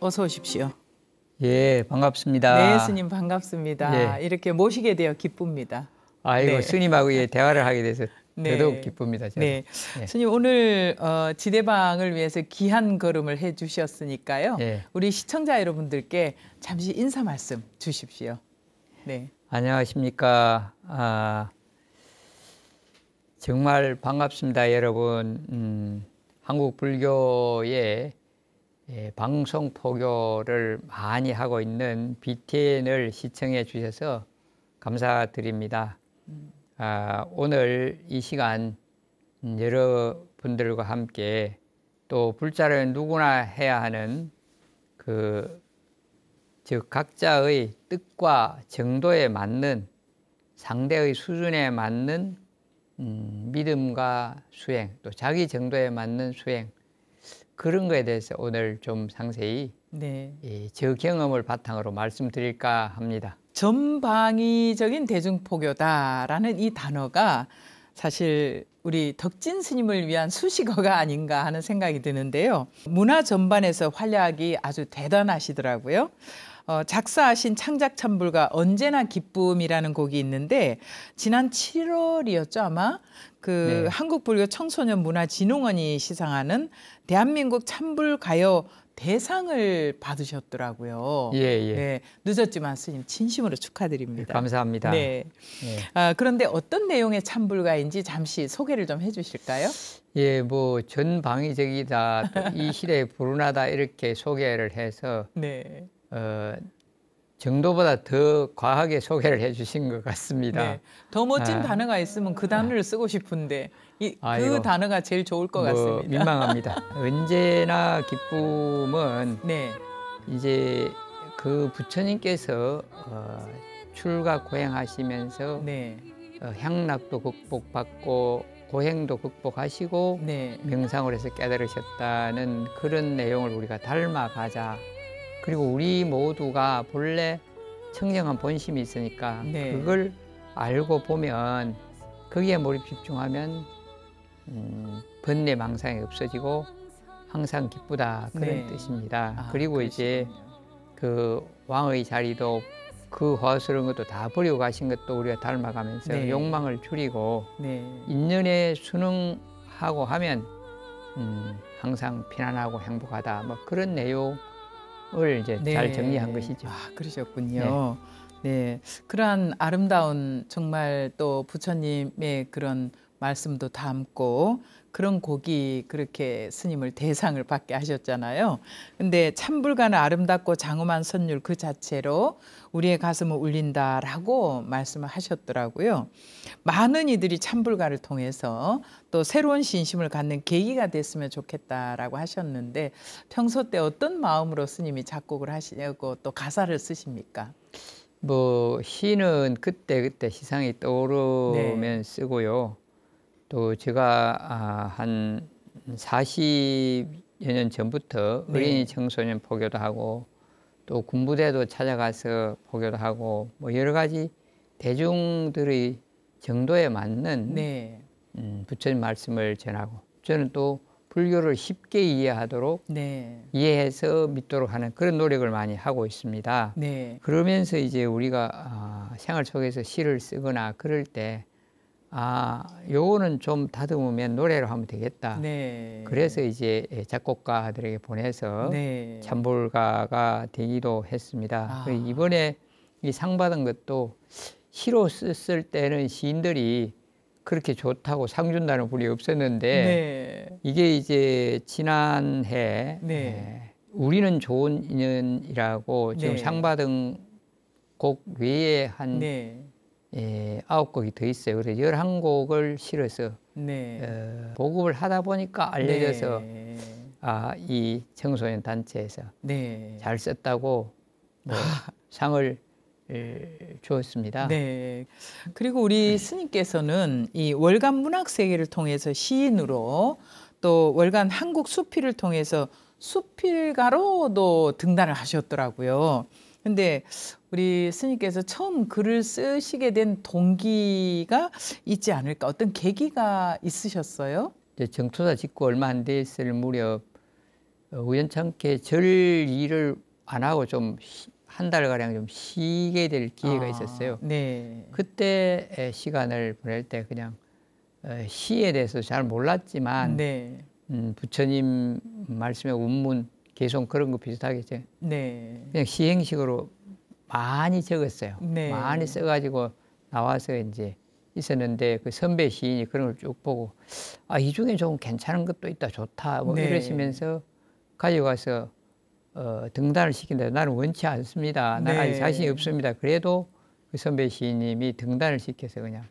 어서 오십시오. 예, 반갑습니다. 네, 스님 반갑습니다. 예. 이렇게 모시게 되어 기쁩니다. 아이고, 네. 스님하고 대화를 하게 돼서 더더욱 네. 기쁩니다, 저도. 네. 예. 스님 오늘 지대방을 위해서 귀한 걸음을 해주셨으니까요. 예. 우리 시청자 여러분들께 잠시 인사 말씀 주십시오. 네. 안녕하십니까. 정말 반갑습니다, 여러분. 한국 불교의 방송 포교를 많이 하고 있는 BTN을 시청해 주셔서 감사드립니다. 오늘 이 시간 여러분들과 함께 또 불자를 누구나 해야 하는 즉 각자의 뜻과 정도에 맞는 상대의 수준에 맞는 믿음과 수행, 또 자기 정도에 맞는 수행, 그런 거에 대해서 오늘 좀 상세히 네. 저 경험을 바탕으로 말씀드릴까 합니다. 전방위적인 대중포교다라는 이 단어가 사실 우리 덕진 스님을 위한 수식어가 아닌가 하는 생각이 드는데요. 문화 전반에서 활약이 아주 대단하시더라고요. 작사하신 창작찬불가 언제나 기쁨이라는 곡이 있는데 지난 7월이었죠 아마 네. 한국불교 청소년문화진흥원이 시상하는 대한민국 찬불가요 대상을 받으셨더라고요. 예. 네, 늦었지만 스님 진심으로 축하드립니다. 감사합니다. 네. 그런데 어떤 내용의 찬불가인지 잠시 소개를 좀 해주실까요? 예, 뭐 전방위적이다, 또 이 시대에 불운하다 이렇게 소개를 해서 네. 정도보다 더 과하게 소개를 해주신 것 같습니다. 네. 더 멋진 단어가 있으면 그 단어를 쓰고 싶은데 그 단어가 제일 좋을 것 같습니다. 민망합니다. 언제나 기쁨은 네. 이제 그 부처님께서 출가 고행하시면서 네. 향락도 극복받고 고행도 극복하시고 네. 명상을 해서 깨달으셨다는 그런 내용을 우리가 닮아가자. 그리고 우리 모두가 본래 청정한 본심이 있으니까 네. 그걸 알고 보면 거기에 몰입 집중하면 번뇌 망상이 없어지고 항상 기쁘다, 그런 네. 뜻입니다. 그리고 그러시군요. 이제 그 왕의 자리도 그 허스러운 것도 다 버리고 가신 것도 우리가 닮아가면서 네. 욕망을 줄이고 네. 인연에 순응하고 하면 항상 편안하고 행복하다, 뭐 그런 내용을 이제 네. 잘 정리한 것이죠. 그러셨군요. 네. 그러한 아름다운 정말 또 부처님의 그런 말씀도 담고 그런 곡이 그렇게 스님을 대상을 받게 하셨잖아요. 근데 찬불가는 아름답고 장엄한 선율 그 자체로 우리의 가슴을 울린다라고 말씀을 하셨더라고요. 많은 이들이 찬불가를 통해서 또 새로운 신심을 갖는 계기가 됐으면 좋겠다라고 하셨는데 평소 때 어떤 마음으로 스님이 작곡을 하시고 또 가사를 쓰십니까? 뭐 시는 그때 시상이 떠오르면 쓰고요. 또 제가 한 40여 년 전부터 어린이 청소년 포교도 하고 또 군부대도 찾아가서 포교도 하고 뭐 여러 가지 대중들의 정도에 맞는 부처님 말씀을 전하고, 저는 또 불교를 쉽게 이해하도록 이해해서 믿도록 하는 그런 노력을 많이 하고 있습니다. 그러면서 이제 우리가 생활 속에서 시를 쓰거나 그럴 때 요거는 좀 다듬으면 노래로 하면 되겠다. 그래서 이제 작곡가들에게 보내서 찬불가가 되기도 했습니다. 이번에 이 상 받은 것도 시로 썼을 때는 시인들이 그렇게 좋다고 상 준다는 분이 없었는데 이게 이제 지난해 우리는 좋은 인연이라고 지금 상 받은 곡 외에 한 9곡이 더 있어요. 그래서 11곡을 실어서 보급을 하다 보니까 알려져서 이 청소년 단체에서 잘 썼다고 상을 주었습니다. 그리고 우리 스님께서는 이 월간 문학세계를 통해서 시인으로 또 월간 한국 수필을 통해서 수필가로도 등단을 하셨더라고요. 근데 우리 스님께서 처음 글을 쓰시게 된 동기가 있지 않을까? 어떤 계기가 있으셨어요? 정토사 짓고 얼마 안 됐을 무렵 우연찮게 절 일을 안 하고 좀 한 달가량 좀 쉬게 될 기회가 있었어요. 네. 그때 시간을 보낼 때 그냥 시에 대해서 잘 몰랐지만 네. 부처님 말씀의 운문, 개송 그런 거 비슷하게 네. 그냥 시행식으로 많이 적었어요. 네. 많이 써가지고 나와서 이제 있었는데 그 선배 시인이 그런 걸 쭉 보고 이 중에 좀 괜찮은 것도 있다, 좋다 뭐 네. 이러시면서 가져가서 등단을 시킨다. 나는 원치 않습니다. 나는 아직 자신이 없습니다. 그래도 그 선배 시인님이 등단을 시켜서 그냥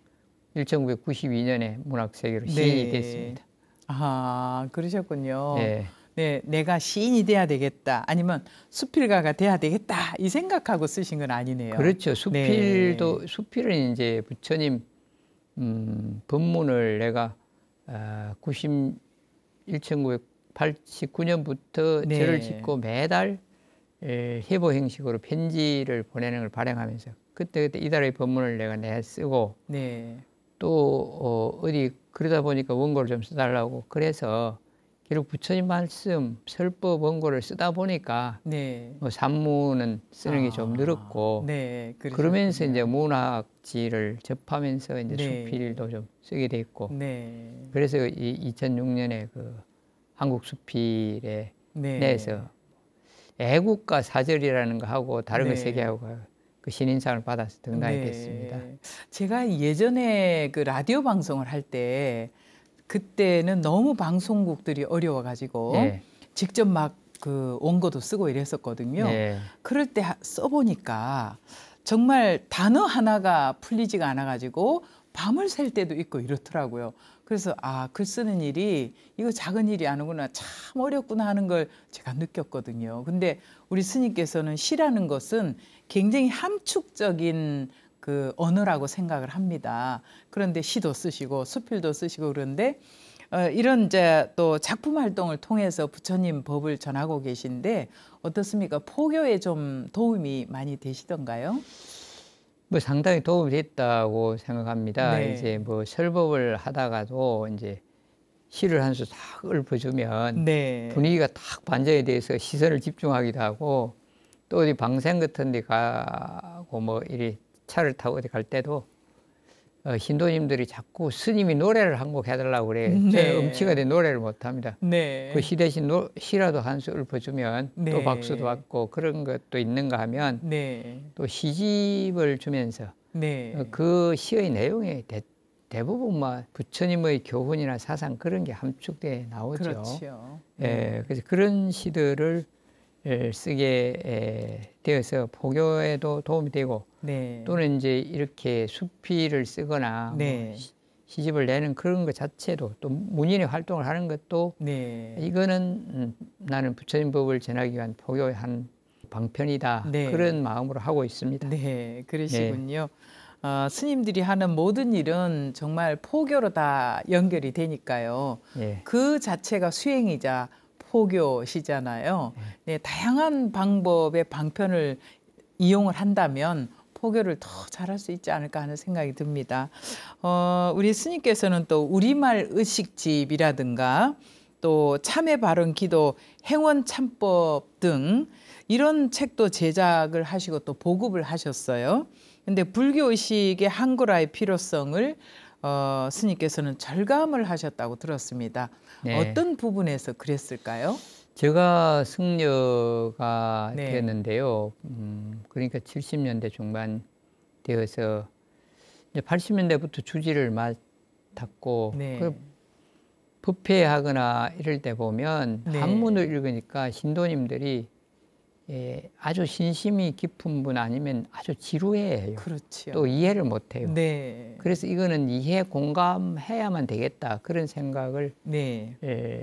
1992년에 문학세계로 시인이 됐습니다. 그러셨군요. 네. 네, 내가 시인이 돼야 되겠다. 아니면 수필가가 돼야 되겠다. 이 생각하고 쓰신 건 아니네요. 그렇죠. 수필은 이제 부처님 법문을 내가 1989년부터 절을 짓고 매달 회보 형식으로 편지를 보내는 걸 발행하면서 그때 이달의 법문을 내가 쓰고 또 어디 그러다 보니까 원고를 좀 써달라고 그래서 결국 부처님 말씀 설법 원고를 쓰다 보니까 뭐 산문은 쓰는 게 좀 늘었고 그러면서 이제 문학지를 접하면서 이제 수필도 좀 쓰게 됐고 그래서 2006년에 그 한국 수필에 내에서 애국가 사절이라는 거 하고 다른 거 세 개 하고 그 신인상을 받아서 등단이 됐습니다. 제가 예전에 그 라디오 방송을 할 때 그때는 너무 방송국들이 어려워가지고 직접 막 그 원고도 쓰고 이랬었거든요. 그럴 때 써보니까 정말 단어 하나가 풀리지가 않아가지고 밤을 샐 때도 있고 이렇더라고요. 그래서 글 쓰는 일이 이거 작은 일이 아니구나, 참 어렵구나 하는 걸 제가 느꼈거든요. 근데 우리 스님께서는 시라는 것은 굉장히 함축적인 그 언어라고 생각을 합니다. 그런데 시도 쓰시고 수필도 쓰시고 그런데 이런 이제 또 작품 활동을 통해서 부처님 법을 전하고 계신데 어떻습니까? 포교에 좀 도움이 많이 되시던가요? 뭐 상당히 도움이 됐다고 생각합니다. 이제 뭐 설법을 하다가도 이제 시를 한 수 딱 읊어주면 분위기가 딱 반전이 돼서 시선을 집중하기도 하고 또 어디 방생 같은 데 가고 뭐 이리 차를 타고 어디 갈 때도 신도님들이 자꾸 스님이 노래를 한 곡 해달라고 그래요. 저는 음치가 된 노래를 못합니다. 그 시 대신 시라도 한 수 읊어주면 또 박수도 받고 그런 것도 있는가 하면 또 시집을 주면서 그 시의 내용에 대부분 부처님의 교훈이나 사상 그런 게 함축돼 나오죠. 그렇죠. 그래서 그런 시들을 쓰게 되어서 포교에도 도움이 되고 또는 이제 이렇게 수필을 쓰거나 뭐 시집을 내는 그런 것 자체도 또 문인의 활동을 하는 것도 이거는 나는 부처님 법을 전하기 위한 포교의 한 방편이다 그런 마음으로 하고 있습니다. 그러시군요. 스님들이 하는 모든 일은 정말 포교로 다 연결이 되니까요. 그 자체가 수행이자 포교시잖아요. 다양한 방법의 방편을 이용을 한다면 포교를 더 잘할 수 있지 않을까 하는 생각이 듭니다. 우리 스님께서는 또 우리말 의식집이라든가 또 참회 발언 기도 행원 참법 등 이런 책도 제작을 하시고 또 보급을 하셨어요. 근데 불교 의식의 한글화의 필요성을 스님께서는 절감을 하셨다고 들었습니다. 어떤 부분에서 그랬을까요? 제가 승려가 되었는데요. 그러니까 70년대 중반 되어서 이제 80년대부터 주지를 맡았고 법회하거나 이럴 때 보면 한문을 읽으니까 신도님들이 아주 신심이 깊은 분 아니면 아주 지루해요. 또 이해를 못해요. 그래서 이거는 이해 공감해야만 되겠다 그런 생각을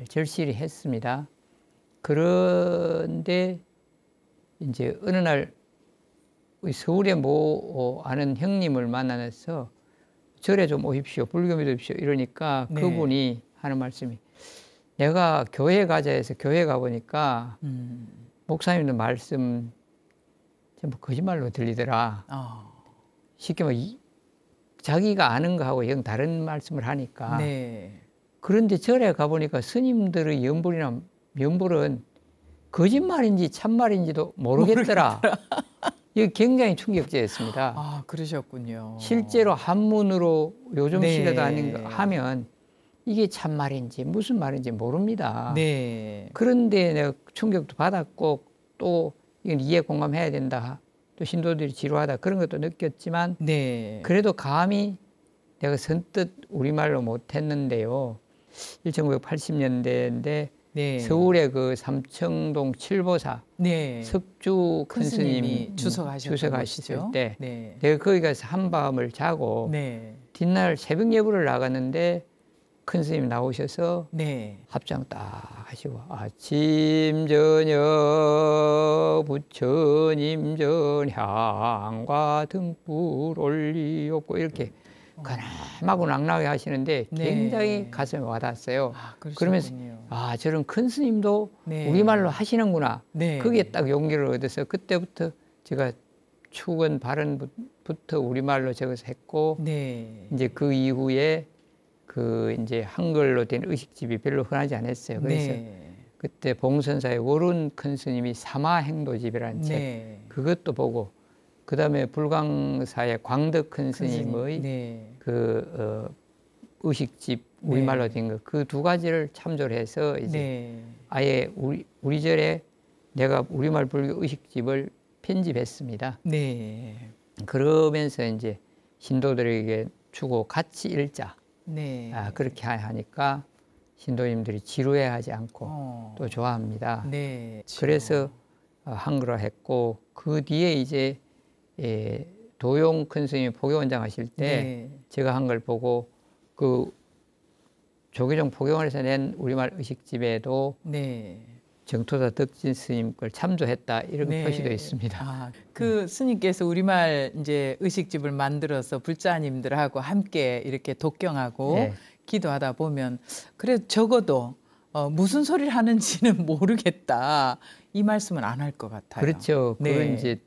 절실히 했습니다. 그런데 이제 어느 날 서울에 아는 형님을 만나서 절에 좀 오십시오, 불교 믿으십시오 이러니까 그분이 하는 말씀이 내가 교회 가자 해서 교회 가보니까 목사님들 말씀 전부 거짓말로 들리더라. 쉽게 말하면 자기가 아는 거하고 영 다른 말씀을 하니까 그런데 절에 가보니까 스님들의 연불은 거짓말인지 참말인지도 모르겠더라. 이게 굉장히 충격적이었습니다. 아, 그러셨군요. 실제로 한문으로 요즘 네. 시대도 아닌가 하면 이게 참말인지 무슨 말인지 모릅니다. 네. 그런데 내가 충격도 받았고 또 이건 이해 공감해야 된다. 또 신도들이 지루하다 그런 것도 느꼈지만 네. 그래도 감히 내가 선뜻 우리말로 못했는데요. 1980년대인데 네. 서울의 그 삼청동 칠보사 네. 석주 큰 스님이 주석하셨을 때 네. 내가 거기 가서 한밤을 자고 네. 뒷날 새벽 예불을 나갔는데 큰 스님이 나오셔서 네. 합장 딱 하시고 아침 저녁 부처님 전향과 등불 올리옵고 이렇게 가늠하고 낭낭하게 하시는데 네. 굉장히 가슴에 와닿았어요. 아, 그러면서 그러셨군요. 아 저런 큰 스님도 네. 우리말로 하시는구나. 네. 그게 딱 용기를 얻어서 그때부터 제가 축은 발언부터 우리말로 적어서 했고 네. 이제 그 이후에 그 이제 한글로 된 의식집이 별로 흔하지 않았어요. 그래서 네. 그때 봉선사의 원룬 큰 스님이 사마행도집이라는 책 네. 그것도 보고 그 다음에 불광사의 광덕 큰 스님의 네. 그 의식집 우리말로 된 거 그 두 가지를 참조해서 이제 네. 아예 우리 절에 내가 우리말 불교 의식집을 편집했습니다. 네. 그러면서 이제 신도들에게 주고 같이 읽자. 네. 그렇게 하니까 신도님들이 지루해하지 않고 또 좋아합니다. 네. 그래서 한글화 했고 그 뒤에 이제 도용 큰 스님이 포교원장 하실 때 네. 제가 한글 보고 그 조계종 포교원에서 낸 우리말 의식집에도 네. 정토사 덕진 스님 걸 참조했다 이런 네. 표시도 있습니다. 아, 그 스님께서 우리말 이제 의식집을 만들어서 불자님들하고 함께 이렇게 독경하고 네. 기도하다 보면 그래 적어도 무슨 소리를 하는지는 모르겠다 이 말씀은 안 할 것 같아요. 그렇죠. 네. 그건 이제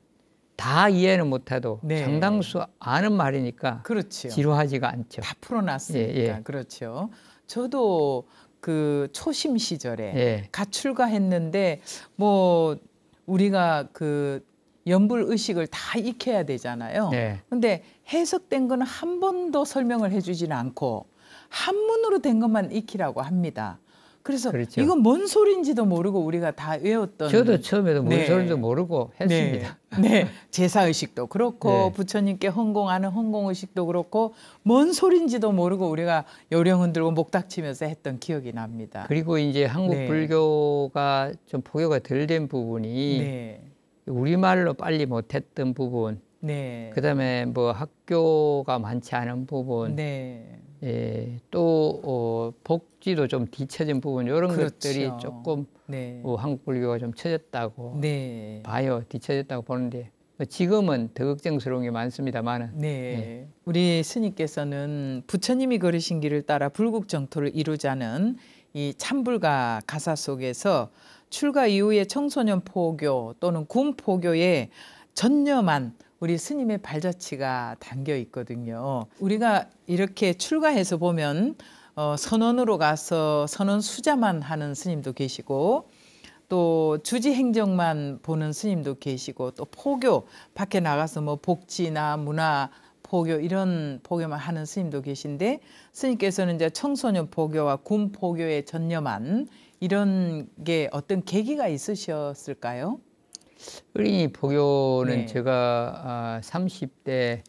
다 이해는 못해도 네. 상당수 아는 말이니까 그렇죠. 지루하지가 않죠. 다 풀어놨으니까 예. 그렇죠. 저도 그 초심 시절에 예. 가출가했는데 뭐 우리가 그 연불 의식을 다 익혀야 되잖아요. 네. 근데 해석된 거는 한 번도 설명을 해주지는 않고 한문으로 된 것만 익히라고 합니다. 그래서 그렇죠. 이건 뭔 소리인지도 모르고 우리가 다 외웠던. 저도 처음에도 뭔 네. 소리도 모르고 했습니다. 네. 제사의식도 그렇고 네. 부처님께 헌공하는 헌공의식도 그렇고 뭔 소리인지도 모르고 우리가 요령 흔들고 목닥치면서 했던 기억이 납니다. 그리고 이제 한국 네. 불교가 좀 포교가 덜 된 부분이 네. 우리말로 빨리 못했던 부분, 네. 그다음에 뭐 학교가 많지 않은 부분, 네. 또 복지도 좀 뒤처진 부분 이런 그렇죠. 것들이 조금 네. 한국 불교가 좀 처졌다고 네. 봐요. 뒤처졌다고 보는데 지금은 더 걱정스러운 게 많습니다만은. 네. 우리 스님께서는 부처님이 걸으신 길을 따라 불국정토를 이루자는 이 참불가 가사 속에서 출가 이후의 청소년 포교 또는 군 포교에 전념한 우리 스님의 발자취가 담겨 있거든요. 우리가 이렇게 출가해서 보면 선원으로 가서 선원 수자만 하는 스님도 계시고 또 주지 행정만 보는 스님도 계시고 또 포교 밖에 나가서 뭐 복지나 문화 포교 이런 포교만 하는 스님도 계신데 스님께서는 이제 청소년 포교와 군 포교에 전념한 이런 게 어떤 계기가 있으셨을까요? 어린이 포교는 네. 제가 30대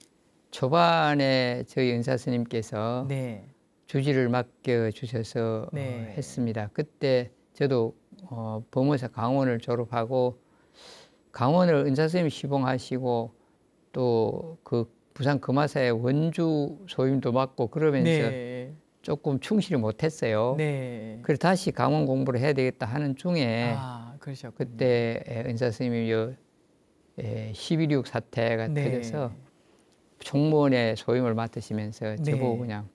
초반에 저희 은사 스님께서 네. 주지를 맡겨주셔서 네. 했습니다. 그때 저도 범어사 강원을 졸업하고 강원을 은사 스님이 시봉하시고 또 그 부산 금화사의 원주 소임도 맡고 그러면서 네. 조금 충실히 못했어요. 네. 그래서 다시 강원 공부를 해야 되겠다 하는 중에 그러셨군요. 그때 은사 스님이 11.6 사태가 네. 터져서 총무원의 소임을 맡으시면서 네. 저보고 그냥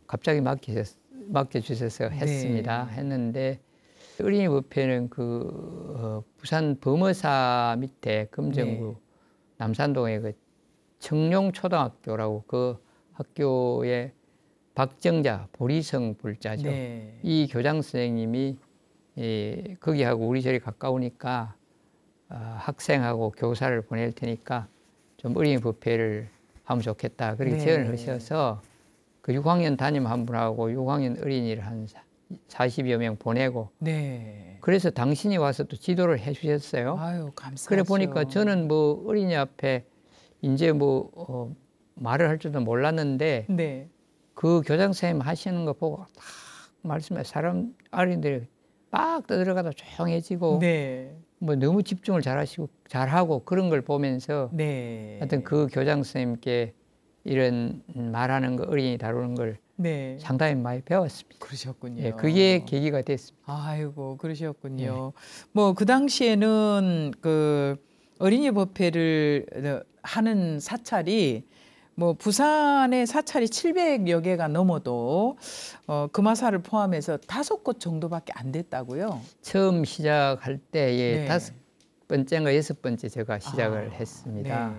갑자기 맡겨주셔서 했습니다. 네. 했는데 어린이 법회는 그 부산 범어사 밑에 금정구 네. 남산동에 그 청룡초등학교라고 그 학교의 박정자 보리성 불자죠. 네. 이 교장 선생님이 거기하고 우리 절이 가까우니까 학생하고 교사를 보낼 테니까 좀 어린이 부페를 하면 좋겠다. 그렇게 네. 제안을 하셔서 그 6학년 담임 한 분하고 6학년 어린이를 한 40여 명 보내고 네. 그래서 당신이 와서 또 지도를 해 주셨어요. 아유, 감사하죠. 그래 보니까 저는 뭐 어린이 앞에 이제 뭐 말을 할 줄도 몰랐는데 네. 그 교장 선생님 하시는 거 보고 딱 말씀해 사람 어린이들이 빡 떠들어가다 조용해지고 네. 뭐 너무 집중을 잘하시고 잘하고 그런 걸 보면서 네. 하여튼 그 교장 선생님께 이런 말하는 거 어린이 다루는 걸 네. 상당히 많이 배웠습니다. 그러셨군요. 예, 그게 계기가 됐습니다. 아이고, 그러셨군요. 뭐 그 당시에는 그 어린이 법회를 하는 사찰이 뭐 부산의 사찰이 700여 개가 넘어도 금화사를 포함해서 5곳 정도밖에 안 됐다고요. 처음 시작할 때에 네. 5번째인가 6번째 제가 시작을 했습니다.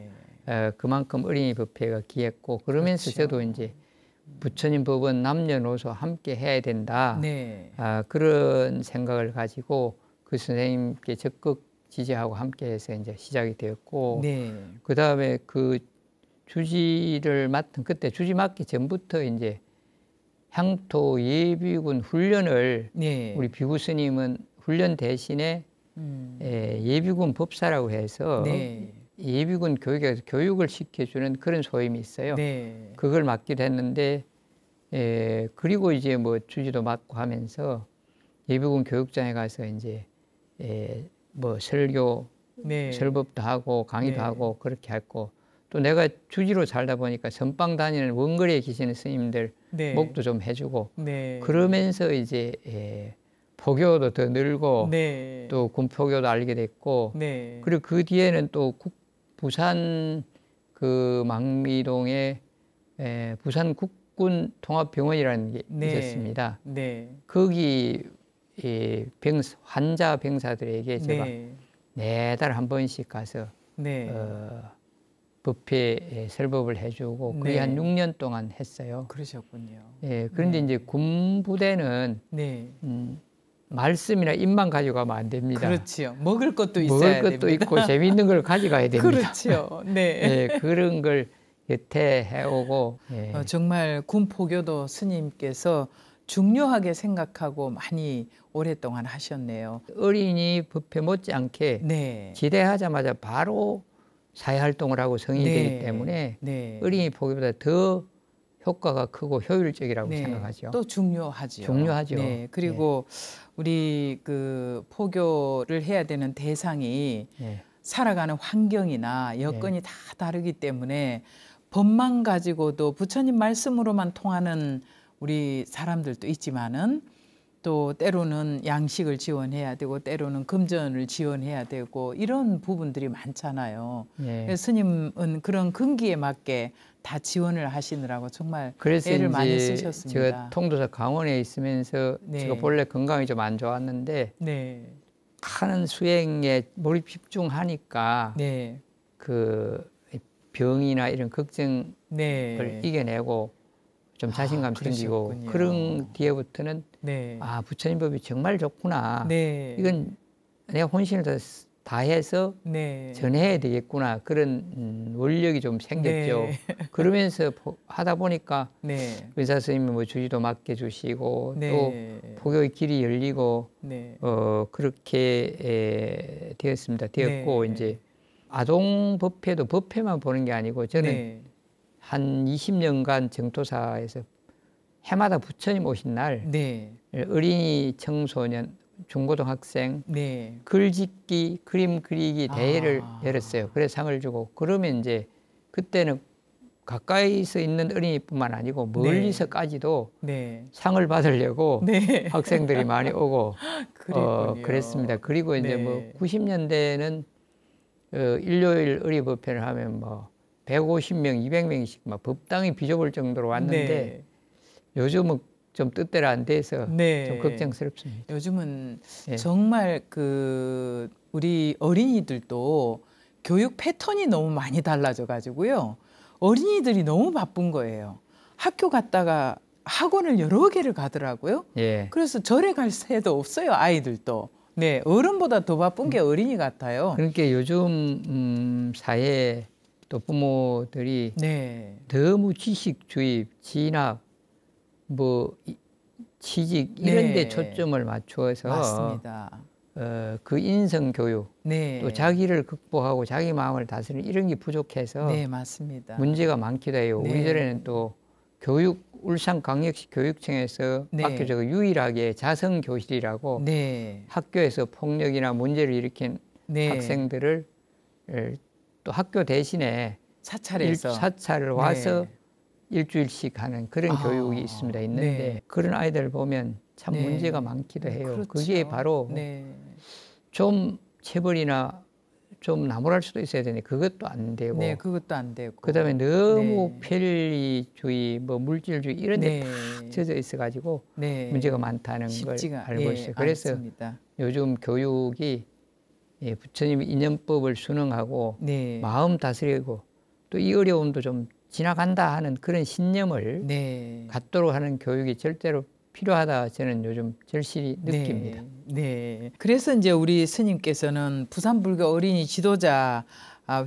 네. 그만큼 어린이 법회가 귀했고 그러면서 그렇죠. 저도 이제 부처님 법은 남녀노소 함께 해야 된다. 네. 그런 생각을 가지고 그 선생님께 적극 지지하고 함께해서 이제 시작이 되었고 네. 그 다음에 그 주지를 맡은 그때 주지 맡기 전부터 이제 향토 예비군 훈련을 네. 우리 비구 스님은 훈련 대신에 예비군 법사라고 해서 네. 예비군 교육에서 교육을 시켜주는 그런 소임이 있어요. 네. 그걸 맡기도 했는데 그리고 이제 뭐 주지도 맡고 하면서 예비군 교육장에 가서 이제 뭐 설교 네. 설법도 하고 강의도 네. 하고 그렇게 했고 또 내가 주지로 살다 보니까 선방 다니는 원거리에 계시는 스님들 네. 목도 좀 해주고 네. 그러면서 이제 포교도 더 늘고 네. 또 군포교도 알게 됐고 네. 그리고 그 뒤에는 또 부산 그 망미동에 부산 국군 통합병원이라는 게 네. 있었습니다. 네. 거기 환자 병사들에게 제가 네. 매달 한 번씩 가서 네. 법회 설법을 해주고 그게 네. 한 6년 동안 했어요. 그러셨군요. 그런데 네. 이제 군부대는 네. 말씀이나 입만 가져가면 안 됩니다. 그렇지요. 먹을 것도 먹을 있어야 것도 됩니다. 있고 재미있는 걸 가져가야 됩니다. 그렇죠. 네. 그런 걸 여태 해오고 정말 군포교도 스님께서 중요하게 생각하고 많이 오랫동안 하셨네요. 어린이 법회 못지않게 네. 지대하자마자 바로 사회활동을 하고 성인이 네. 되기 때문에 네. 어린이 포교보다 더 효과가 크고 효율적이라고 네. 생각하죠. 또 중요하죠. 중요하죠. 네. 그리고 우리 그 포교를 해야 되는 대상이 살아가는 환경이나 여건이 다 다르기 때문에 법만 가지고도 부처님 말씀으로만 통하는 우리 사람들도 있지만은 또 때로는 양식을 지원해야 되고 때로는 금전을 지원해야 되고 이런 부분들이 많잖아요. 그래서 스님은 그런 근기에 맞게 다 지원을 하시느라고 정말 그래서 애를 많이 쓰셨습니다. 제가 통도사 강원에 있으면서 제가 본래 건강이 좀 안 좋았는데 네. 하는 수행에 몰입 집중하니까 네. 그 병이나 이런 걱정을 네. 이겨내고 좀 자신감 생기고 그러셨군요. 그런 뒤에부터는 네. 부처님 법이 정말 좋구나. 네. 이건 내가 혼신을 다해서 네. 전해야 되겠구나. 그런 원력이 좀 생겼죠. 네. 그러면서 하다 보니까 네. 의사 선생님이 뭐 주지도 맡겨주시고 네. 또 포교의 길이 열리고 네. 그렇게 되었고 네. 이제 아동 법회도 법회만 보는 게 아니고 저는 네. 한 20년간 정토사에서 해마다 부처님 오신 날 네. 어린이 청소년 중고등학생 네. 글짓기 그림 그리기 대회를 열었어요. 그래서 상을 주고 그러면 이제 그때는 가까이서 있는 어린이뿐만 아니고 멀리서까지도 네. 상을 받으려고 네. 학생들이 많이 오고 그랬습니다. 그리고 이제 네. 뭐 90년대는 일요일 어린이 법회를 하면 뭐 150명, 200명씩 막 법당이 비좁을 정도로 왔는데 네. 요즘은 좀 뜻대로 안 돼서 네. 좀 걱정스럽습니다. 요즘은 예. 정말 그 우리 어린이들도 교육 패턴이 너무 많이 달라져 가지고요. 어린이들이 너무 바쁜 거예요. 학교 갔다가 학원을 여러 개를 가더라고요. 예. 그래서 절에 갈 새도 없어요, 아이들도. 네, 어른보다 더 바쁜 게 어린이 같아요. 그러니까 요즘 사회 또 부모들이 네, 너무 지식 주입, 진학, 뭐 취직 이런 데 네, 초점을 맞추어서 맞습니다. 그 인성 교육, 네, 또 자기를 극복하고 자기 마음을 다스리는 이런 게 부족해서 네, 맞습니다. 문제가 많기도 해요. 네. 우리 절에는 또 울산광역시 교육청에서 네. 맡겨져 유일하게 자성교실이라고 네, 학교에서 폭력이나 문제를 일으킨 네, 학생들을 또 학교 대신에 사찰에서 사찰을 와서 네. 일주일씩 하는 그런 교육이 있는데 네. 그런 아이들 보면 참 네. 문제가 많기도 해요. 그렇죠. 그게 바로 네. 좀 체벌이나 좀 나무랄 수도 있어야 되는데 그것도 안 되고 네, 그것도 안 되고. 그다음에 너무 네. 편리주의, 뭐 물질주의 이런 데 네. 딱 젖어 있어가지고 네. 문제가 많다는 걸 쉽지가 알고 있어요. 그래서 않습니다. 요즘 교육이 부처님 인연법을 순응하고 네. 마음 다스리고 또 이 어려움도 좀 지나간다 하는 그런 신념을 네. 갖도록 하는 교육이 절대로 필요하다 저는 요즘 절실히 느낍니다. 네. 그래서 이제 우리 스님께서는 부산불교 어린이 지도자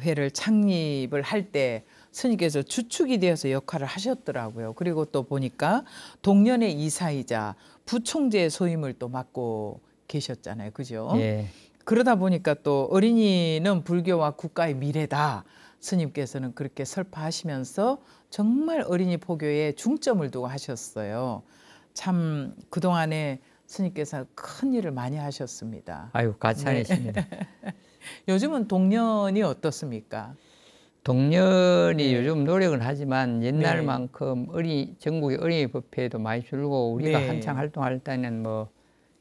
회를 창립을 할 때 스님께서 주축이 되어서 역할을 하셨더라고요. 그리고 또 보니까 동년의 이사이자 부총재 소임을 또 맡고 계셨잖아요. 그죠? 예. 그러다 보니까 또 어린이는 불교와 국가의 미래다. 스님께서는 그렇게 설파하시면서 정말 어린이 포교에 중점을 두고 하셨어요. 참 그동안에 스님께서 큰 일을 많이 하셨습니다. 아유 과찬이십니다. 요즘은 동년이 어떻습니까? 동년이 네. 요즘 노력은 하지만 옛날만큼 전국의 어린이 법회도 많이 줄고 우리가 네. 한창 활동할 때는 뭐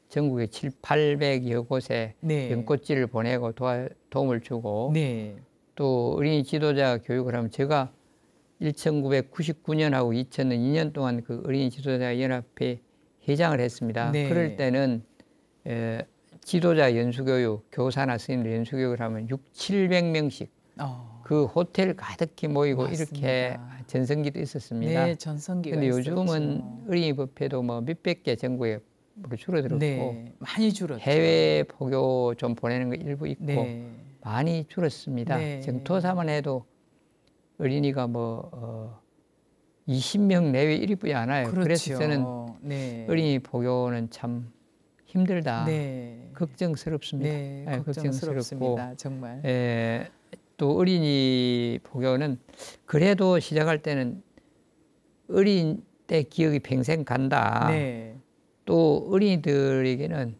전국에 800여 곳에 네. 연꽃지를 보내고 도움을 주고 네. 또 어린이 지도자 교육을 하면 제가 1999년하고 2000년 2년 동안 그 어린이 지도자 연합회 회장을 했습니다. 네. 그럴 때는 지도자 연수교육, 교사나 스님들 연수교육을 하면 700명씩 그 호텔 가득히 모이고 맞습니다. 이렇게 전성기도 있었습니다. 네, 전성기가 근데 있었죠. 요즘은 어린이 법회도 뭐 몇백 개 전국에 줄어들었고 네, 많이 줄었죠. 해외 포교 좀 보내는 거 일부 있고 네. 많이 줄었습니다. 네. 정토사만 해도 어린이가 20명 내외 일뿐이 안 와요. 그렇죠. 그래서 저는 네. 어린이 포교는 참 힘들다. 네. 걱정스럽습니다. 네, 걱정스럽습니다. 정말. 또 어린이 포교는 그래도 시작할 때는 어린 때 기억이 평생 간다. 네. 또 어린이들에게는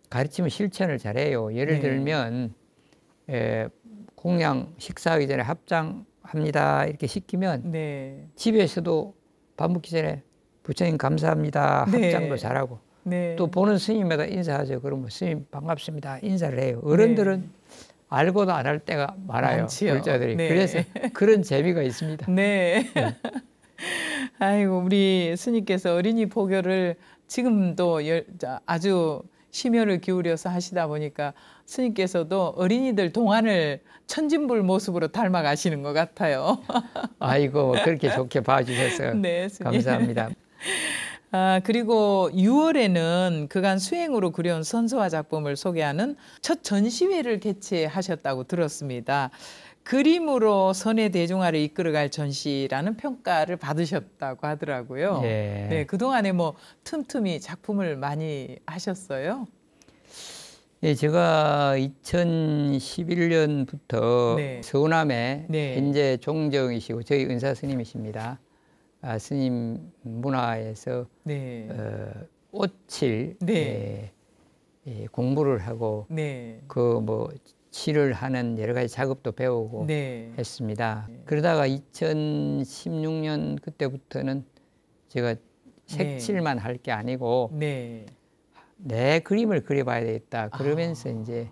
가르치면 실천을 잘해요. 예를 네. 들면 공양 식사하기 전에 합장합니다 이렇게 시키면 네. 집에서도 밥 먹기 전에 부처님 감사합니다 네. 합장도 잘하고 네. 또 보는 스님마다 인사하죠. 그러면 스님 반갑습니다 인사를 해요. 어른들은 네. 알고도 안 할 때가 많아요. 많지요. 불자들이. 네. 그래서 그런 재미가 있습니다. 네. 아이고, 우리 스님께서 어린이 포교를 지금도 아주 심혈을 기울여서 하시다 보니까 스님께서도 어린이들 동안을 천진불 모습으로 닮아가시는 것 같아요. 아이고 그렇게 좋게 봐주셔서 네, 스님. 감사합니다. 그리고 6월에는 그간 수행으로 그려온 선서와 작품을 소개하는 첫 전시회를 개최하셨다고 들었습니다. 그림으로 선의 대중화를 이끌어갈 전시라는 평가를 받으셨다고 하더라고요. 예. 네, 그동안에 뭐 틈틈이 작품을 많이 하셨어요? 예, 제가 2011년부터 네. 서운함에 네. 현재 종정이시고 저희 은사 스님이십니다. 스님 문화에서 네. 옷칠 네. 공부를 하고 네. 그 뭐 칠을 하는 여러 가지 작업도 배우고 네. 했습니다. 그러다가 2016년 그때부터는 제가 색칠만 할 게 아니고 네. 내 그림을 그려봐야 되겠다. 그러면서 이제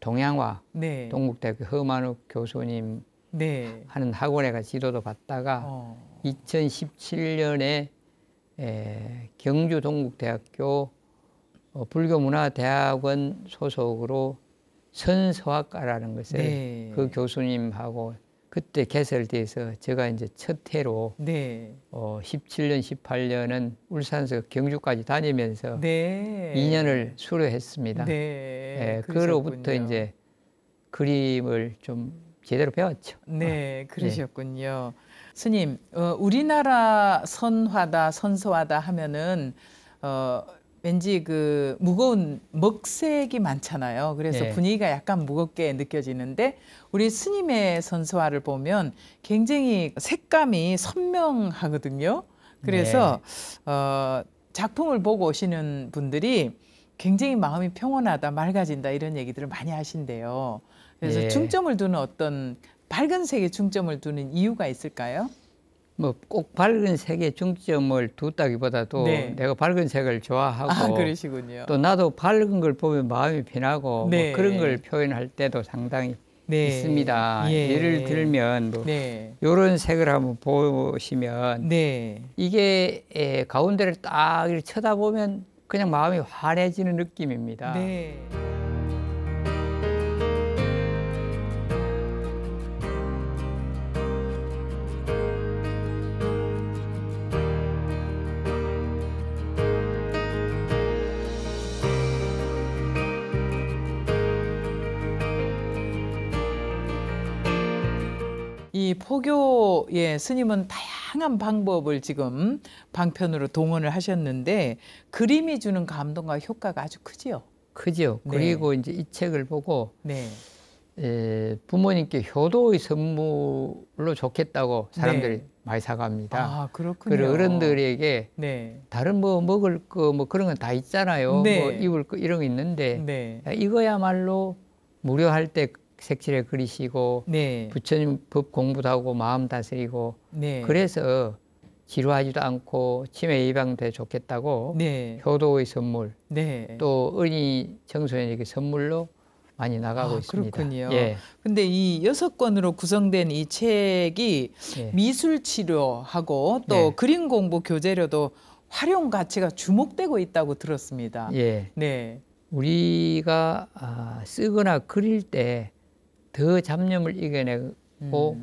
동양화 네. 동국대학교 허만욱 교수님 네. 하는 학원에 가 지도도 받다가 2017년에 경주 동국대학교 불교문화대학원 소속으로 선서학과라는 것을 네. 그 교수님하고 그때 개설돼서 제가 이제 첫 해로 네. 17년, 18년은 울산에서 경주까지 다니면서 네. 2년을 수료했습니다. 네. 그로부터 그러셨군요. 이제 그림을 좀 제대로 배웠죠. 네, 그러셨군요. 스님, 우리나라 선화다, 선서화다 하면은 왠지 그 무거운 먹색이 많잖아요. 그래서 예. 분위기가 약간 무겁게 느껴지는데 우리 스님의 선서화를 보면 굉장히 색감이 선명하거든요. 그래서 작품을 보고 오시는 분들이 굉장히 마음이 평온하다, 맑아진다 이런 얘기들을 많이 하신대요. 그래서 예. 중점을 두는 어떤 밝은 색에 중점을 두는 이유가 있을까요? 뭐 꼭 밝은 색에 중점을 뒀다기보다도 네. 내가 밝은 색을 좋아하고 그러시군요. 또 나도 밝은 걸 보면 마음이 편하고 네. 뭐 그런 걸 표현할 때도 상당히 네. 있습니다. 예. 예를 들면 뭐 네. 요런 색을 한번 보시면 네. 이게 가운데를 딱 이렇게 쳐다보면 그냥 마음이 환해지는 느낌입니다. 네. 이 포교의 스님은 다양한 방법을 지금 방편으로 동원을 하셨는데 그림이 주는 감동과 효과가 아주 크지요. 크죠. 네. 그리고 이제 이 책을 보고 네. 부모님께 효도의 선물로 좋겠다고 사람들이 네. 많이 사갑니다. 아, 그렇군요. 그리고 어른들에게 네. 다른 뭐 먹을 거 뭐 그런 건 다 있잖아요. 네. 뭐 입을 거 이런 거 있는데 네. 이거야말로 무료할 때 색칠해 그리시고 네. 부처님 법 공부도 하고 마음 다스리고 네. 그래서 지루하지도 않고 치매 예방돼 좋겠다고 네. 효도의 선물 네. 또 어린이 청소년에게 선물로 많이 나가고 있습니다. 그렇군요. 예. 근데 이 6권으로 구성된 이 책이 예. 미술 치료하고 또 네. 그림 공부 교재로도 활용 가치가 주목되고 있다고 들었습니다. 예. 네. 우리가 쓰거나 그릴 때 더 잡념을 이겨내고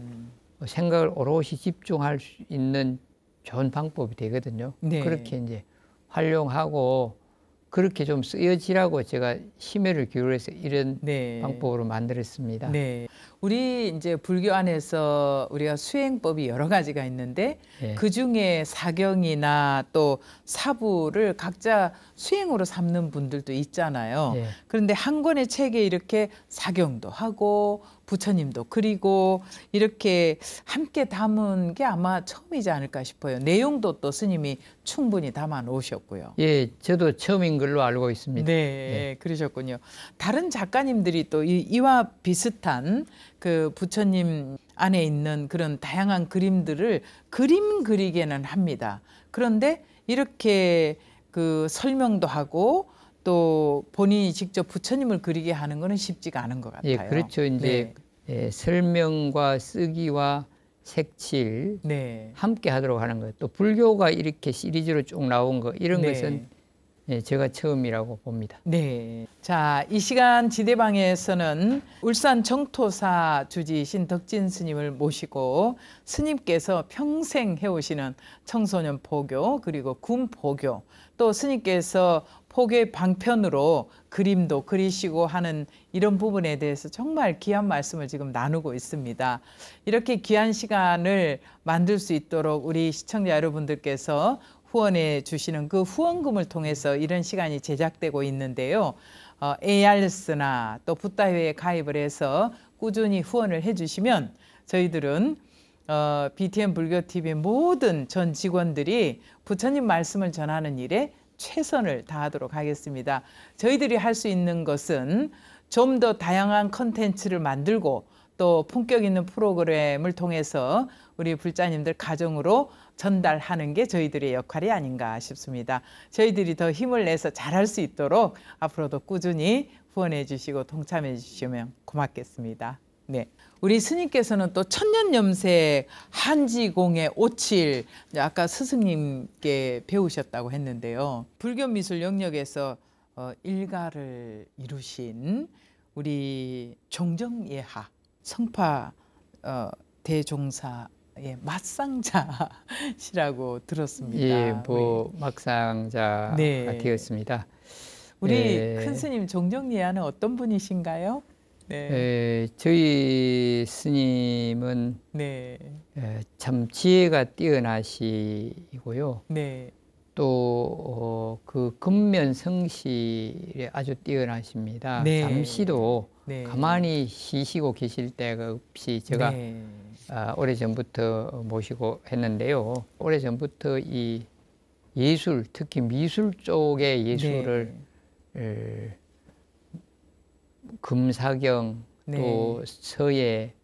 생각을 오롯이 집중할 수 있는 좋은 방법이 되거든요. 네. 그렇게 이제 활용하고 그렇게 좀 쓰여지라고 제가 심혈을 기울여서 이런 네. 방법으로 만들었습니다. 네. 우리 이제 불교 안에서 우리가 수행법이 여러 가지가 있는데 예. 그 중에 사경이나 또 사부를 각자 수행으로 삼는 분들도 있잖아요. 예. 그런데 한 권의 책에 이렇게 사경도 하고 부처님도 그리고 이렇게 함께 담은 게 아마 처음이지 않을까 싶어요. 내용도 또 스님이 충분히 담아 놓으셨고요. 예, 저도 처음인 걸로 알고 있습니다. 네, 그러셨군요. 다른 작가님들이 또 이와 비슷한 그 부처님 안에 있는 그런 다양한 그림들을 그림 그리게는 합니다. 그런데 이렇게 그 설명도 하고 또 본인이 직접 부처님을 그리게 하는 거는 쉽지가 않은 것 같아요. 예, 그렇죠. 이제 설명과 쓰기와 색칠 네. 함께 하도록 하는 거예요. 또 불교가 이렇게 시리즈로 쭉 나온 거 이런 것은 제가 처음이라고 봅니다. 네. 자, 이 시간 지대방에서는 울산 정토사 주지신 덕진 스님을 모시고 스님께서 평생 해오시는 청소년 포교 그리고 군 포교 또 스님께서 포교의 방편으로 그림도 그리시고 하는 이런 부분에 대해서 정말 귀한 말씀을 지금 나누고 있습니다. 이렇게 귀한 시간을 만들 수 있도록 우리 시청자 여러분들께서 후원해 주시는 그 후원금을 통해서 이런 시간이 제작되고 있는데요. ARS나 또 붓다회에 가입을 해서 꾸준히 후원을 해주시면 저희들은 BTN 불교TV의 모든 전 직원들이 부처님 말씀을 전하는 일에 최선을 다하도록 하겠습니다. 저희들이 할 수 있는 것은 좀 더 다양한 컨텐츠를 만들고 또 품격 있는 프로그램을 통해서 우리 불자님들 가정으로 전달하는 게 저희들의 역할이 아닌가 싶습니다. 저희들이 더 힘을 내서 잘할 수 있도록 앞으로도 꾸준히 후원해 주시고 동참해 주시면 고맙겠습니다. 네. 우리 스님께서는 또 천년염색 한지공의 오칠 아까 스승님께 배우셨다고 했는데요. 불교 미술 영역에서 일가를 이루신 우리 종정예하 성파 대종사의 맞상자시라고 들었습니다. 예, 뭐 막상자가 네. 되었습니다. 우리 예, 큰 스님 종정리야는 어떤 분이신가요? 네. 저희 스님은 네. 참 지혜가 뛰어나시고요. 네. 또 그 근면 성실에 아주 뛰어나십니다. 네. 잠시도 네. 가만히 쉬시고 계실 때가 없이 제가 네. 오래전부터 모시고 했는데요. 오래전부터 이 예술, 특히 미술 쪽의 예술을 금사경, 네. 또 서예,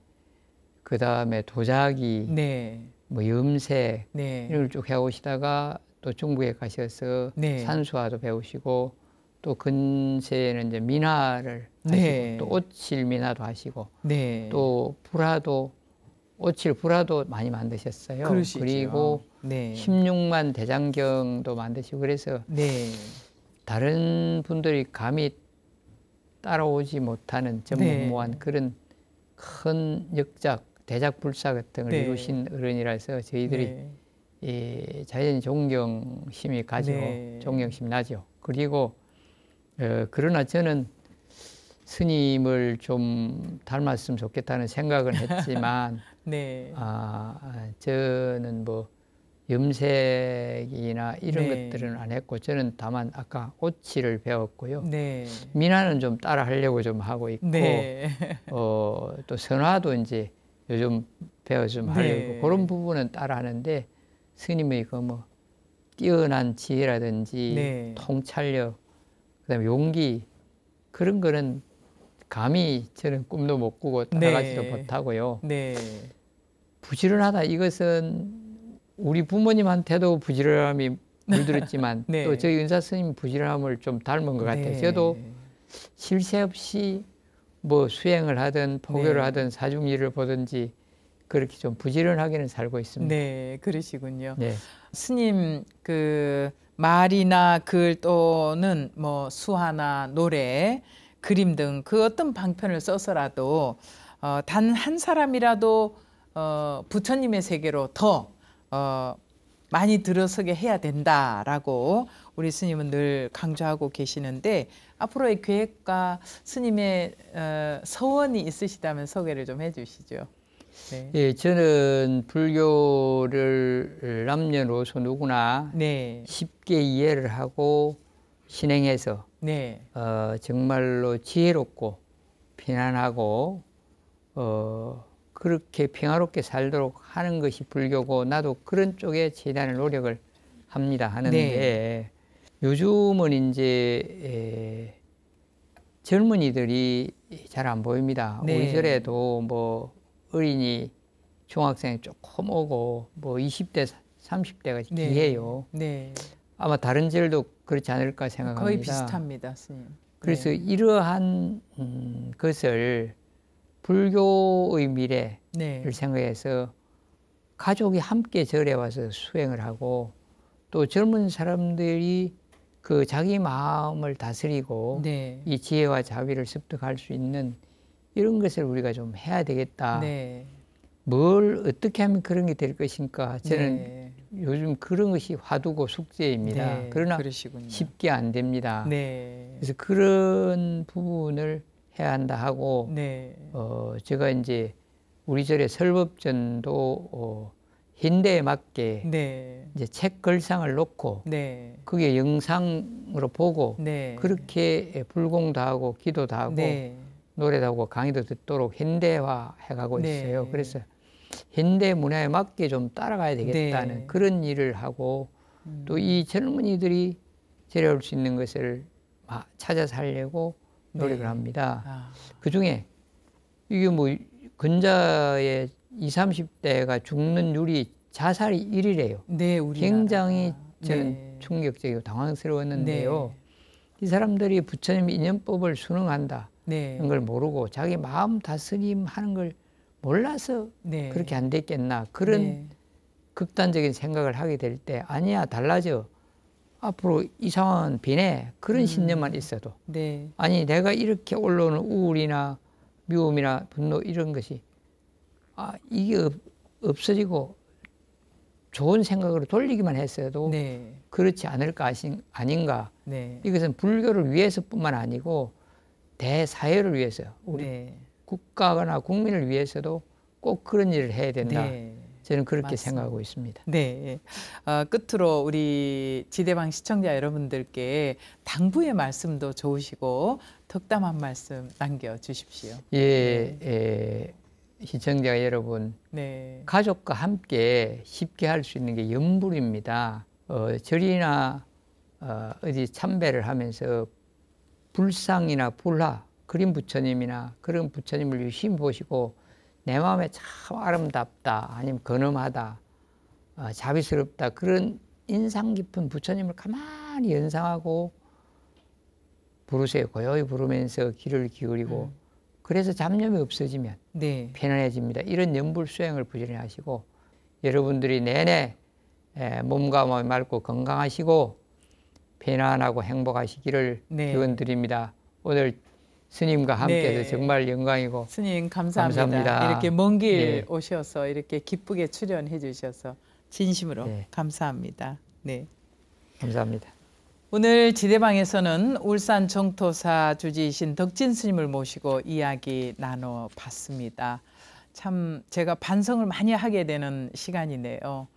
그 다음에 도자기, 네. 뭐 염색 네. 이런 걸 쭉 해오시다가 또 중국에 가셔서 네. 산수화도 배우시고 또 근세에는 이제 민화를 하시고 네. 또 옷칠 민화도 하시고 네. 또 불화도 옷칠 불화도 많이 만드셨어요. 그러시죠. 그리고 네. 16만 대장경도 만드시고 그래서 네. 다른 분들이 감히 따라오지 못하는 전무후무한 네. 그런 큰 역작, 대작불사 같은 걸 네. 이루신 어른이라서 저희들이 네. 자연히 존경심이 가죠. 네. 존경심이 나죠. 그리고 그러나 저는 스님을 좀 닮았으면 좋겠다는 생각은 했지만 네. 저는 뭐 염색이나 이런 네. 것들은 안 했고 저는 다만 아까 옷칠을 배웠고요. 네. 민화는 좀 따라 하려고 좀 하고 있고 네. 또 선화도 이제 요즘 배워 좀 하려고 네. 그런 부분은 따라 하는데 스님의 그 뭐 뛰어난 지혜라든지 네. 통찰력, 그다음에 용기 그런 거는 감히 저는 꿈도 못 꾸고 따라가지도 네. 못하고요. 네. 부지런하다 이것은 우리 부모님한테도 부지런함이 물들었지만 네. 또 저희 은사 스님 부지런함을 좀 닮은 것 같아요. 네. 저도 쉴 새 없이 뭐 수행을 하든 포교를 네. 하든 사중일을 보든지 그렇게 좀 부지런하게는 살고 있습니다. 네, 그러시군요. 네. 스님 그 말이나 글 또는 뭐 수화나 노래, 그림 등 그 어떤 방편을 써서라도 단 한 사람이라도 부처님의 세계로 더 많이 들어서게 해야 된다라고 우리 스님은 늘 강조하고 계시는데 앞으로의 계획과 스님의 서원이 있으시다면 소개를 좀 해주시죠. 네. 예, 저는 불교를 남녀노소 누구나 네. 쉽게 이해를 하고 신행해서 네. 정말로 지혜롭고 편안하고 그렇게 평화롭게 살도록 하는 것이 불교고 나도 그런 쪽에 최대한의 노력을 합니다. 하는데 네. 요즘은 이제 젊은이들이 잘 안 보입니다. 네. 우리 절에도 뭐 어린이 중학생이 조금 오고 뭐 20대 30대가 네. 기해요. 네. 아마 다른 절도 그렇지 않을까 생각합니다. 거의 비슷합니다, 스님. 그래서 네. 이러한 것을 불교의 미래를 네. 생각해서 가족이 함께 절에 와서 수행을 하고 또 젊은 사람들이 그 자기 마음을 다스리고 네. 이 지혜와 자비를 습득할 수 있는 이런 것을 우리가 좀 해야 되겠다. 네. 뭘 어떻게 하면 그런 게 될 것인가. 저는 네. 요즘 그런 것이 화두고 숙제입니다. 네. 그러나 그러시군요. 쉽게 안 됩니다. 네. 그래서 그런 부분을 해야 한다 하고 네. 제가 이제 우리 절의 설법전도 현대에 맞게 네. 이제 책 글상을 놓고 네. 그게 영상으로 보고 네. 그렇게 불공도 하고 기도도 하고 네. 노래도 하고 강의도 듣도록 현대화 해가고 네. 있어요. 그래서 현대 문화에 맞게 좀 따라가야 되겠다는 네. 그런 일을 하고 또 이 젊은이들이 절에 올 수 있는 것을 찾아서 하려고 노력을 네. 합니다. 그중에 이게 뭐 근자의 20, 30대가 죽는 율이 자살이 1위래요. 네, 우리나라가. 굉장히 저는 네. 충격적이고 당황스러웠는데요. 네. 이 사람들이 부처님 인연법을 순응한다. 네. 그런 걸 모르고 자기 마음 다스림 하는 걸 몰라서 네. 그렇게 안 됐겠나. 그런 네. 극단적인 생각을 하게 될 때 아니야 달라져. 앞으로 이 상황은 변해. 그런 신념만 있어도. 네. 아니 내가 이렇게 올라오는 우울이나 미움이나 분노 이런 것이 이게 없어지고 좋은 생각으로 돌리기만 했어도 네. 그렇지 않을까 아닌가. 네. 이것은 불교를 위해서뿐만 아니고 대사회를 위해서요. 우리 네. 국가나 국민을 위해서도 꼭 그런 일을 해야 된다. 네. 저는 그렇게 맞습니다. 생각하고 있습니다. 네. 끝으로 우리 지대방 시청자 여러분들께 당부의 말씀도 좋으시고 덕담 한 말씀 남겨주십시오. 예, 시청자 여러분, 네. 가족과 함께 쉽게 할 수 있는 게 염불입니다. 절이나 어디 참배를 하면서 불상이나 불화, 그림 부처님이나 그런 부처님을 유심히 보시고 내 마음에 참 아름답다, 아니면 근엄하다, 자비스럽다, 그런 인상 깊은 부처님을 가만히 연상하고 부르세요. 고요히 부르면서 귀를 기울이고 그래서 잡념이 없어지면 네. 편안해집니다. 이런 염불 수행을 부지런히 하시고 여러분들이 내내 몸과 마음이 맑고 건강하시고 편안하고 행복하시기를 네. 기원드립니다. 오늘 스님과 함께해서 네. 정말 영광이고 스님 감사합니다. 감사합니다. 이렇게 먼 길 네. 오셔서 이렇게 기쁘게 출연해 주셔서 진심으로 네. 감사합니다. 네. 감사합니다. 오늘 지대방에서는 울산 정토사 주지이신 덕진 스님을 모시고 이야기 나눠봤습니다. 참 제가 반성을 많이 하게 되는 시간이네요.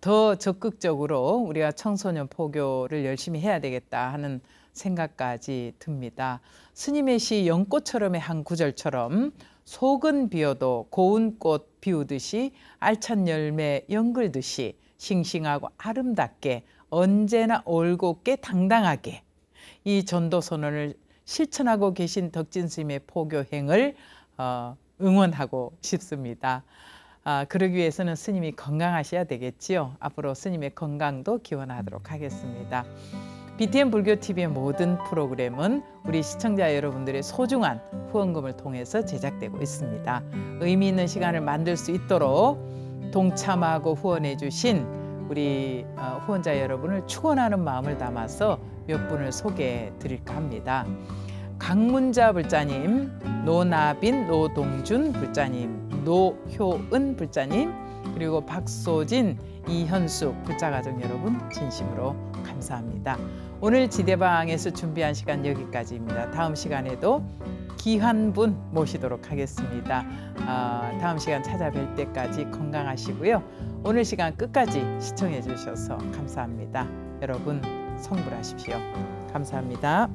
더 적극적으로 우리가 청소년 포교를 열심히 해야 되겠다 하는 생각까지 듭니다. 스님의 시 연꽃처럼의 한 구절처럼 속은 비어도 고운 꽃 비우듯이 알찬 열매 연글듯이 싱싱하고 아름답게 언제나 올곧게 당당하게 이 전도선언을 실천하고 계신 덕진 스님의 포교행을 응원하고 싶습니다. 그러기 위해서는 스님이 건강하셔야 되겠지요. 앞으로 스님의 건강도 기원하도록 하겠습니다. BTN 불교TV의 모든 프로그램은 우리 시청자 여러분들의 소중한 후원금을 통해서 제작되고 있습니다. 의미 있는 시간을 만들 수 있도록 동참하고 후원해 주신 우리 후원자 여러분을 축원하는 마음을 담아서 몇 분을 소개해 드릴까 합니다. 강문자 불자님, 노나빈, 노동준 불자님, 노효은 불자님, 그리고 박소진, 이현숙 불자가족 여러분 진심으로 감사합니다. 오늘 지대방에서 준비한 시간 여기까지입니다. 다음 시간에도 귀한 분 모시도록 하겠습니다. 다음 시간 찾아뵐 때까지 건강하시고요. 오늘 시간 끝까지 시청해 주셔서 감사합니다. 여러분 성불하십시오. 감사합니다.